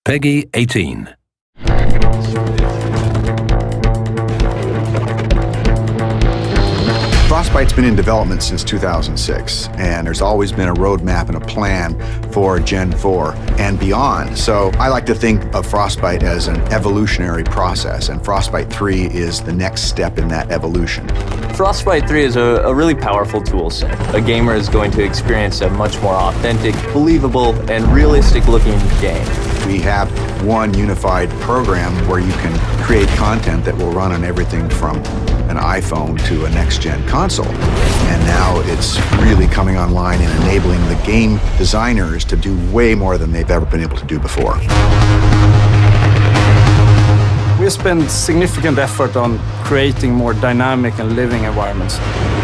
Peggy 18. Frostbite's been in development since 2006, and there's always been a roadmap and a plan for Gen 4 and beyond. So I like to think of Frostbite as an evolutionary process, and Frostbite 3 is the next step in that evolution. Frostbite 3 is a really powerful tool set. A gamer is going to experience a much more authentic, believable, and realistic-looking game. We have one unified program where you can create content that will run on everything from an iPhone to a next-gen console. And now it's really coming online and enabling the game designers to do way more than they've ever been able to do before. We spend significant effort on creating more dynamic and living environments.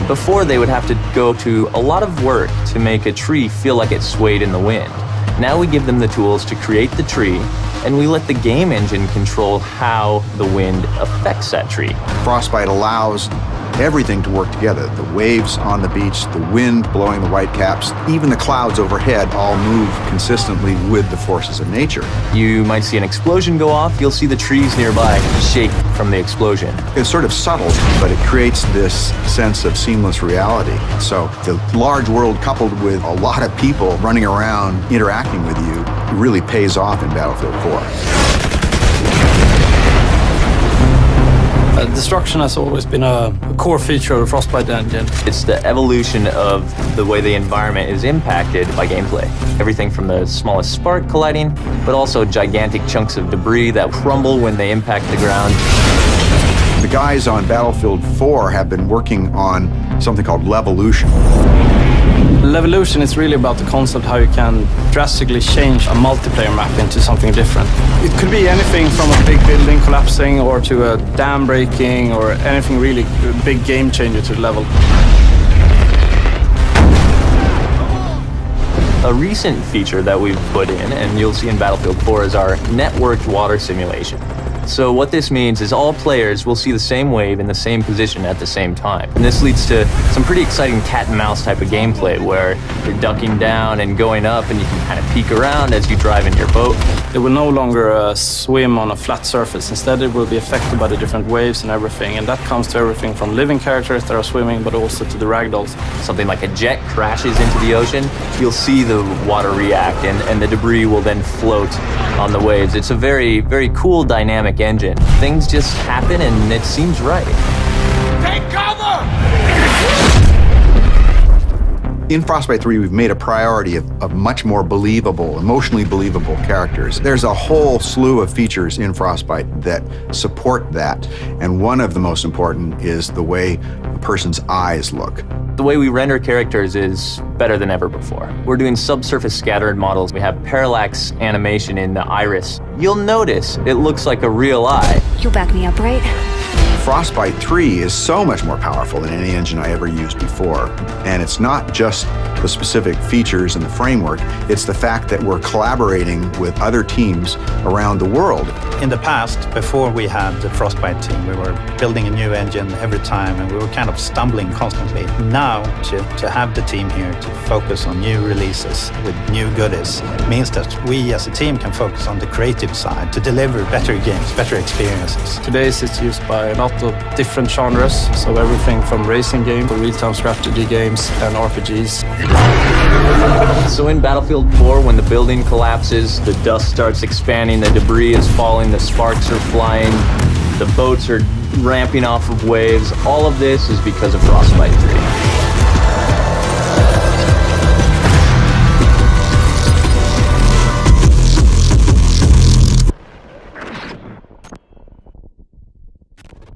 Before, they would have to go to a lot of work to make a tree feel like it swayed in the wind. Now we give them the tools to create the tree, and we let the game engine control how the wind affects that tree. Frostbite allows everything to work together. The waves on the beach, the wind blowing the whitecaps, even the clouds overhead all move consistently with the forces of nature. You might see an explosion go off, you'll see the trees nearby shake from the explosion. It's sort of subtle, but it creates this sense of seamless reality. So the large world coupled with a lot of people running around interacting with you really pays off in Battlefield 4. Destruction has always been a core feature of the Frostbite engine. It's the evolution of the way the environment is impacted by gameplay. Everything from the smallest spark colliding, but also gigantic chunks of debris that crumble when they impact the ground. The guys on Battlefield 4 have been working on something called Levolution. Levolution is really about the concept how you can drastically change a multiplayer map into something different. It could be anything from a big building collapsing or to a dam breaking or anything really big game changer to the level. A recent feature that we've put in, and you'll see in Battlefield 4, is our networked water simulation. So what this means is all players will see the same wave in the same position at the same time. And this leads to some pretty exciting cat and mouse type of gameplay where you're ducking down and going up and you can kind of peek around as you drive in your boat. It will no longer swim on a flat surface. Instead, it will be affected by the different waves and everything. And that comes to everything from living characters that are swimming, but also to the ragdolls. Something like a jet crashes into the ocean, you'll see the water react and the debris will then float on the waves. It's a very, very cool dynamic engine. Things just happen and it seems right. Take cover! In Frostbite 3, we've made a priority of much more believable, emotionally believable characters. There's a whole slew of features in Frostbite that support that, and one of the most important is the way a person's eyes look. The way we render characters is better than ever before. We're doing subsurface scattered models. We have parallax animation in the iris. You'll notice it looks like a real eye. You'll back me up, right? Frostbite 3 is so much more powerful than any engine I ever used before. And it's not just the specific features and the framework, it's the fact that we're collaborating with other teams around the world. In the past, before we had the Frostbite team, we were building a new engine every time and we were kind of stumbling constantly. Now, to have the team here to focus on new releases with new goodies means that we as a team can focus on the creative side to deliver better games, better experiences. Today it's used by a lot of different genres, so everything from racing games to real-time strategy games and RPGs. So in Battlefield 4, when the building collapses, the dust starts expanding, the debris is falling, the sparks are flying, the boats are ramping off of waves, all of this is because of Frostbite 3.